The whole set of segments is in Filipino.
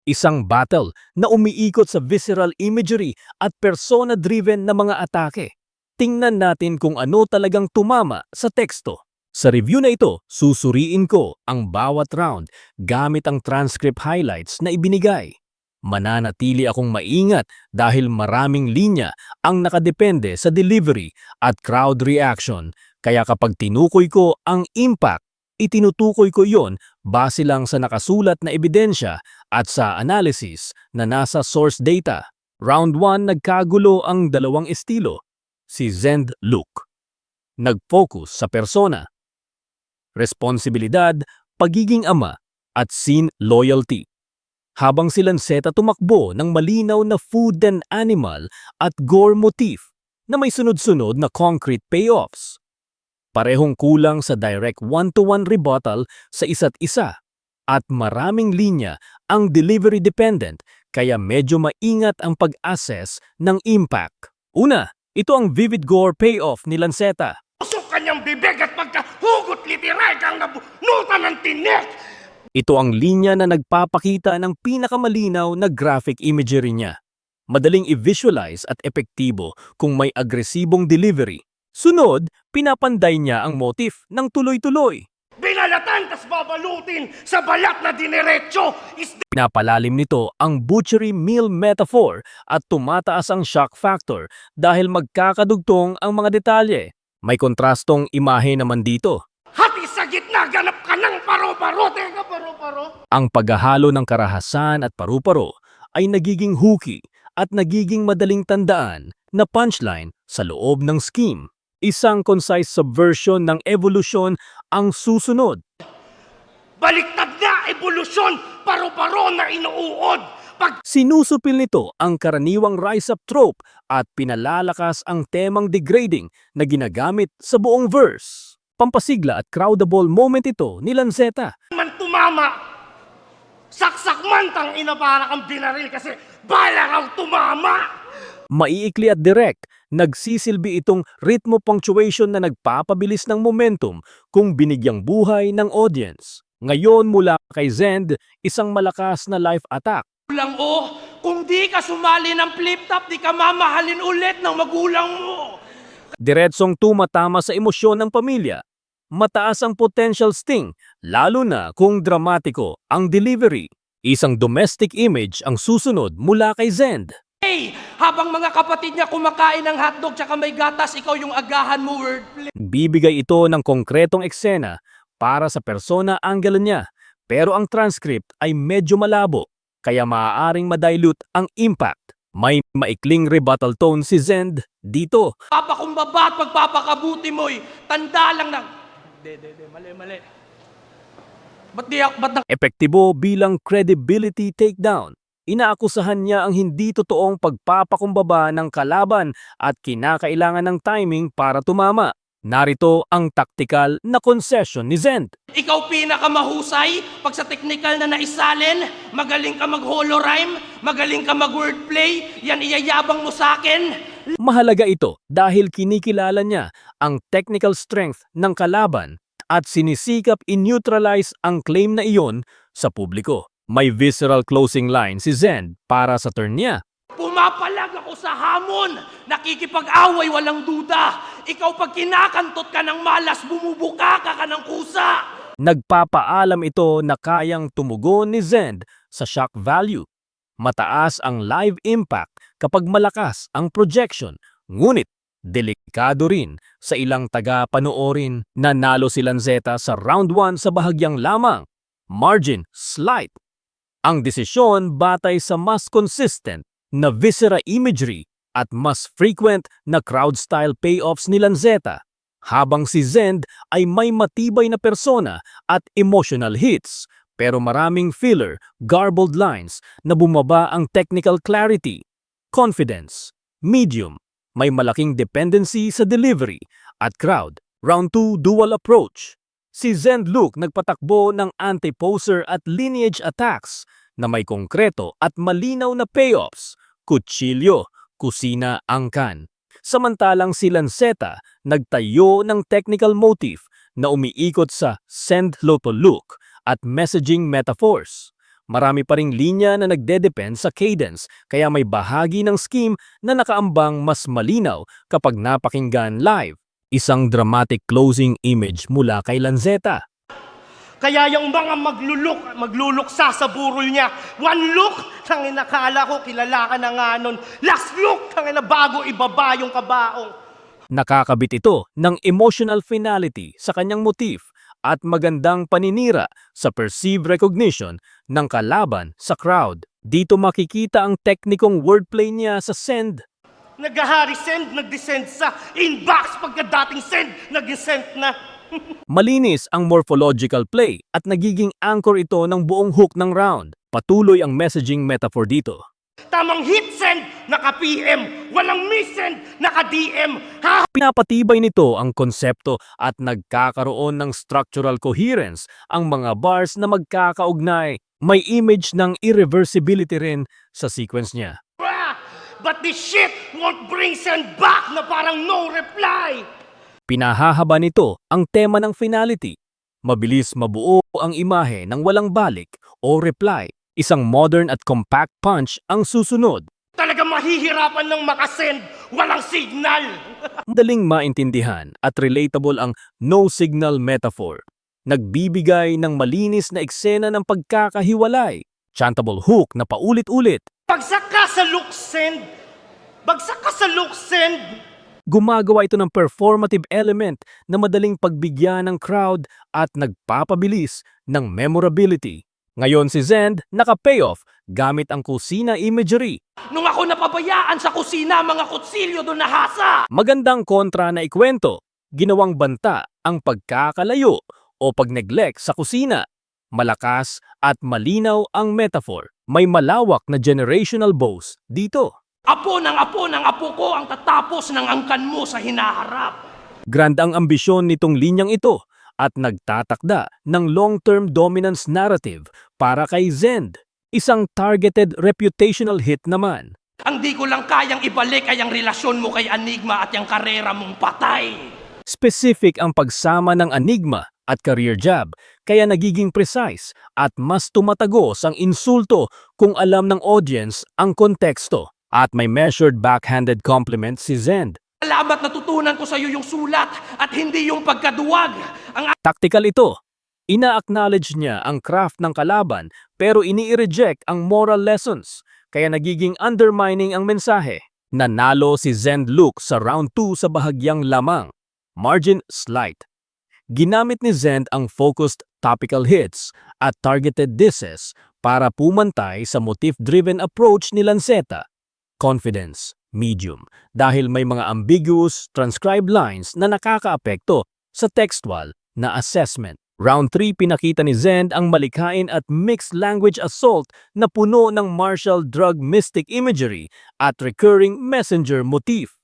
Isang battle na umiikot sa visceral imagery at persona-driven na mga atake. Tingnan natin kung ano talagang tumama sa teksto. Sa review na ito, susuriin ko ang bawat round gamit ang transcript highlights na ibinigay. Mananatili akong maingat dahil maraming linya ang nakadepende sa delivery at crowd reaction, kaya kapag tinukoy ko ang impact, itinutukoy ko yon base lang sa nakasulat na ebidensya at sa analysis na nasa source data. Round 1, nagkagulo ang dalawang estilo. Si Zend Luke nag-focus sa persona, responsibilidad, pagiging ama, at scene loyalty. Habang si Lanceta tumakbo ng malinaw na food and animal at gore motif na may sunod-sunod na concrete payoffs. Parehong kulang sa direct one-to-one rebuttal sa isa't isa at maraming linya ang delivery dependent kaya medyo maingat ang pag-assess ng impact. Una, ito ang vivid gore payoff ni Lanceta. Usok kanyang bibig at pagkahugot literal kang nabunutan ng tinik! Ito ang linya na nagpapakita ng pinakamalinaw na graphic imagery niya. Madaling i-visualize at epektibo kung may agresibong delivery. Sunod, pinapanday niya ang motif ng tuloy-tuloy. Binalatan tas babalutin sa balat na dinerecho! Pinapalalim nito ang butchery meal metaphor at tumataas ang shock factor dahil magkakadugtong ang mga detalye. May kontrastong imahe naman dito. Hati sa gitna, ganap ka ng paro-paro! Teka, paro-paro! Ang paghahalo ng karahasan at paru-paro ay nagiging hooky at nagiging madaling tandaan na punchline sa loob ng scheme. Isang concise subversion ng evolusyon ang susunod. Baliktad na evolusyon! Paro-paro na inuuod! Sinusupil nito ang karaniwang rise-up trope at pinalalakas ang temang degrading na ginagamit sa buong verse. Pampasigla at crowdable moment ito ni Lanceta. Man tumama! Saksak man tang ina para kang binaril kasi bala raw tumama! Maiikli at direct, nagsisilbi itong ritmo punctuation na nagpapabilis ng momentum kung binigyang buhay ng audience. Ngayon mula kay Zend, isang malakas na life attack. Magulang kung di ka sumali ng flip-top, di ka mamahalin ulit ng magulang mo! Diretsong tumatama sa emosyon ng pamilya. Mataas ang potential sting, lalo na kung dramatiko ang delivery. Isang domestic image ang susunod mula kay Zend. Hey! Habang mga kapatid niya kumakain ng hotdog tsaka may gatas, ikaw yung agahan mo wordplay. Bibigay ito ng konkretong eksena para sa persona angle niya, pero ang transcript ay medyo malabo, kaya maaaring madilute ang impact. May maikling rebuttal tone si Zend dito. Papakumbaba at pagpapakabuti mo'y tanda lang ng... mali. Ba't Epektibo bilang credibility takedown. Inaakusahan niya ang hindi totoong pagpapakumbaba ng kalaban at kinakailangan ng timing para tumama. Narito ang taktikal na concession ni Zend. Ikaw pinakamahusay pag sa technical na naisalin, magaling ka mag-holorhyme, magaling ka mag-wordplay, yan iyayabang mo sa akin. Mahalaga ito dahil kinikilala niya ang technical strength ng kalaban at sinisikap in-neutralize ang claim na iyon sa publiko. May visceral closing line si Zend para sa turn niya. Pumapalag ako sa hamon, nakikipag-away walang duda. Ikaw pag kinakantot ka ng malas, bumubuka ka ng kusa. Nagpapaalam ito na kayang tumugon ni Zend sa shock value. Mataas ang live impact kapag malakas ang projection, ngunit delikado rin sa ilang taga-panoorin. Nanalo si Lanceta sa round 1 sa bahagyang lamang. Margin slight. Ang desisyon batay sa mas consistent na viscera imagery at mas frequent na crowd-style payoffs ni Lanceta, habang si Zend ay may matibay na persona at emotional hits, pero maraming filler, garbled lines na bumaba ang technical clarity. Confidence, medium, may malaking dependency sa delivery at crowd. Round 2, dual approach. Si Zend Luke nagpatakbo ng anti-poser at lineage attacks na may konkreto at malinaw na payoffs, kutsilyo, kusina, angkan. Samantalang si Lanceta nagtayo ng technical motif na umiikot sa send to look at messaging metaphors. Marami pa ring linya na nagdedepend sa cadence, kaya may bahagi ng scheme na nakaambang mas malinaw kapag napakinggan live. Isang dramatic closing image mula kay Lanzetta. Kaya yung mga magluluksa sa burol niya, one look, tangin nakala ko, kilala ka na nga nun. Last look, tangin na bago ibaba yung kabaong. Nakakabit ito ng emotional finality sa kanyang motif at magandang paninira sa perceived recognition ng kalaban sa crowd. Dito makikita ang teknikong wordplay niya sa send. Nag-Harry send, nag-descend sa inbox pagkadating send, nag-send na. Malinis ang morphological play at nagiging anchor ito ng buong hook ng round. Patuloy ang messaging metaphor dito. Tamang hit send, naka-PM. Walang miss send, naka-DM. Ha? Pinapatibay nito ang konsepto at nagkakaroon ng structural coherence ang mga bars na magkakaugnay. May image ng irreversibility rin sa sequence niya. But this shit won't bring send back na parang no reply. Pinahahaba nito ang tema ng finality. Mabilis mabuo ang imahe ng walang balik o reply. Isang modern at compact punch ang susunod. Talaga mahihirapan ng makasend, walang signal. Madaling maintindihan at relatable ang no-signal metaphor. Nagbibigay ng malinis na eksena ng pagkakahiwalay. Chantable hook na paulit-ulit. Bagsak ka sa look send. Bagsak ka sa look send. Gumagawa ito ng performative element na madaling pagbigyan ng crowd at nagpapabilis ng memorability. Ngayon si Zend naka-payoff gamit ang kusina imagery. Nung ako napabayaan sa kusina, mga kutsilyo doon nahasa. Magandang kontra na ikwento. Ginawang banta ang pagkakalayo o pag-neglect sa kusina. Malakas at malinaw ang metaphor. May malawak na generational boast dito. Apo ng apo ko ang tatapos ng angkan mo sa hinaharap. Grand ang ambisyon nitong linyang ito at nagtatakda ng long-term dominance narrative para kay Zend. Isang targeted reputational hit naman. Ang di ko lang kayang ibalik ay ang relasyon mo kay Enigma at yung karera mong patay. Specific ang pagsama ng Enigma at career jab, kaya nagiging precise at mas tumatagos ang insulto kung alam ng audience ang konteksto. At may measured backhanded compliment si Zend. Salamat natutunan ko sa iyo yung sulat at hindi yung pagkaduwag. Ang Tactical ito. Ina-acknowledge niya ang craft ng kalaban pero ini-reject ang moral lessons, kaya nagiging undermining ang mensahe. Nanalo si Zend Luke sa round 2 sa bahagyang lamang. Margin slight. Ginamit ni Zend ang focused topical hits at targeted disses para pumantay sa motif-driven approach ni Lanzetta. Confidence, medium, dahil may mga ambiguous transcribed lines na nakakaapekto sa textual na assessment. Round 3 pinakita ni Zend ang malikhain at mixed language assault na puno ng martial drug mystic imagery at recurring messenger motif.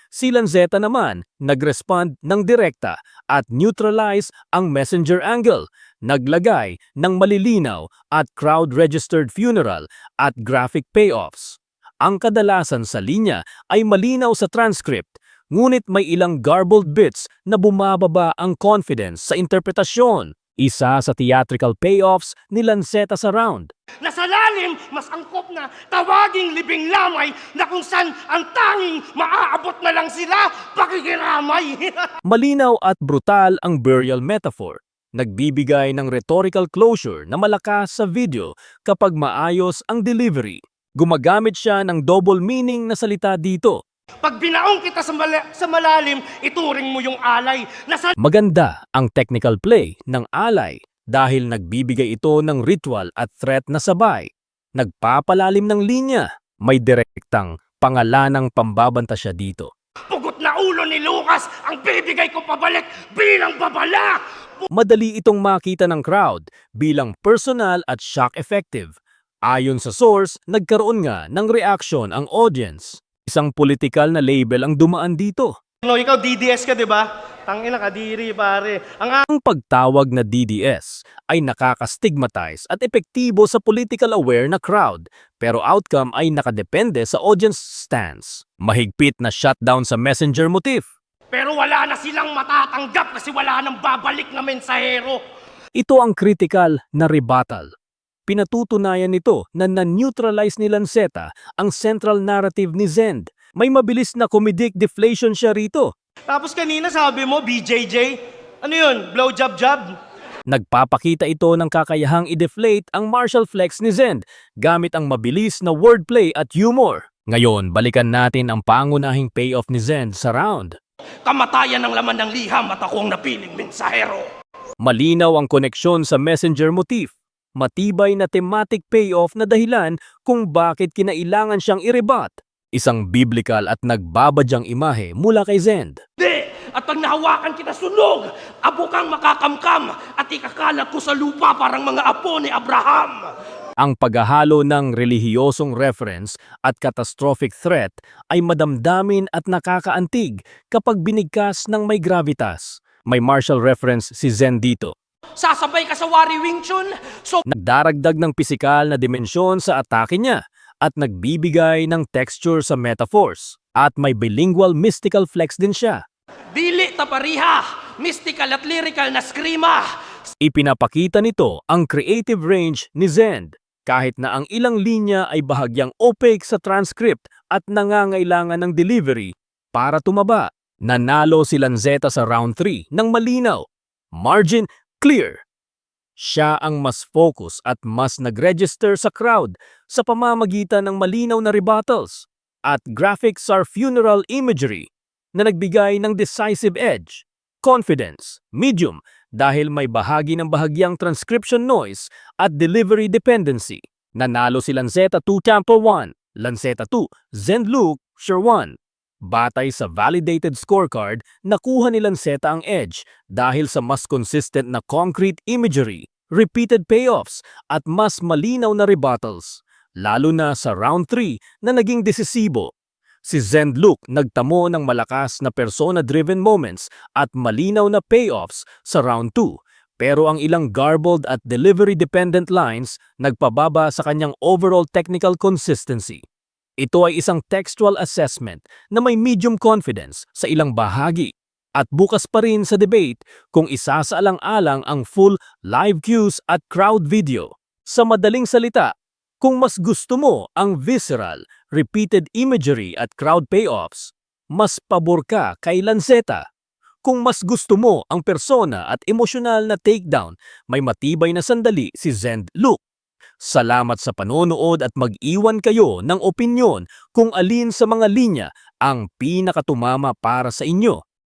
Si Lanzetta naman nag-respond ng direkta at neutralize ang messenger angle, naglagay ng malilinaw at crowd-registered funeral at graphic payoffs. Ang kadalasan sa linya ay malinaw sa transcript, ngunit may ilang garbled bits na bumababa ang confidence sa interpretasyon. Isa sa theatrical payoffs ni Lanzetta sa round. Nasa lalim, mas angkop na tawaging libing lamay na kung saan ang tanging maaabot na lang sila, pakikiramay. Malinaw at brutal ang burial metaphor. Nagbibigay ng rhetorical closure na malakas sa video kapag maayos ang delivery. Gumagamit siya ng double meaning na salita dito. Pag binaong kita sa malalim, ituring mo yung alay. Maganda ang technical play ng alay dahil nagbibigay ito ng ritual at threat na sabay. Nagpapalalim ng linya. May direktang pangalanang pambabanta siya dito. Pugot na ulo ni Lucas ang bibigay ko pabalik bilang babala. Madali itong makita ng crowd bilang personal at shock effective. Ayon sa source, nagkaroon nga ng reaction ang audience. Isang political na label ang dumaan dito. No, ikaw DDS ka, di ba? Tangina, kadiri, pare. Ang pagtawag na DDS ay nakaka-stigmatize at epektibo sa political aware na crowd, pero outcome ay nakadepende sa audience stance. Mahigpit na shutdown sa messenger motif. Pero wala na silang matatanggap kasi wala nang babalik na mensahero. Ito ang critical na rebuttal. Pinatutunayan nito na na-neutralize ni Lanceta ang central narrative ni Zend. May mabilis na comedic deflation siya rito. Tapos kanina sabi mo, BJJ, ano yun, blowjob-job? Nagpapakita ito ng kakayahang i-deflate ang martial flex ni Zend gamit ang mabilis na wordplay at humor. Ngayon, balikan natin ang pangunahing payoff ni Zend sa round. Kamatayan ng laman ng liham at ako ang napiling mensahero. Malinaw ang koneksyon sa messenger motif. Matibay na thematic payoff na dahilan kung bakit kinailangan siyang i-rebut. Isang biblical at nagbabadyang imahe mula kay Zend. Di! At pag nahawakan kita sunog, abo kang makakamkam at ikakalat ko sa lupa parang mga apo ni Abraham. Ang paghahalo ng relihiyosong reference at catastrophic threat ay madamdamin at nakakaantig kapag binigkas ng may gravitas. May martial reference si Zend dito. Sasabay ka sa Wari Wing Chun? So, Nagdaragdag ng pisikal na dimensyon sa atake niya at nagbibigay ng texture sa metaphors. At may bilingual mystical flex din siya. dili tapariha, mystical at lyrical na skrima. Ipinapakita nito ang creative range ni Zend. Kahit na ang ilang linya ay bahagyang opaque sa transcript at nangangailangan ng delivery para tumaba. Nanalo si Lanceta sa round 3 ng malinaw. Margin clear. Siya ang mas focus at mas nag-register sa crowd sa pamamagitan ng malinaw na rebuttals. At graphics are funeral imagery na nagbigay ng decisive edge. Confidence, medium, dahil may bahagi ng bahagyang transcription noise at delivery dependency. Nanalo si Lanceta 2 Tampa 1, Lanceta 2, Zend Luke, Sure 1. Batay sa validated scorecard, nakuha ni Lanceta ang edge dahil sa mas consistent na concrete imagery, repeated payoffs, at mas malinaw na rebuttals. Lalo na sa round 3 na naging desisibo. Si Zend Luke nagtamo ng malakas na persona-driven moments at malinaw na payoffs sa round 2, pero ang ilang garbled at delivery-dependent lines nagpababa sa kanyang overall technical consistency. Ito ay isang textual assessment na may medium confidence sa ilang bahagi at bukas pa rin sa debate kung isasaalang-alang ang full live cues at crowd video. Sa madaling salita, kung mas gusto mo ang visceral, repeated imagery at crowd payoffs, mas pabor ka kay Lanceta. Kung mas gusto mo ang persona at emosyonal na takedown, may matibay na sandali si Zend Luke. Salamat sa panonood at mag-iwan kayo ng opinyon kung alin sa mga linya ang pinakatumama para sa inyo.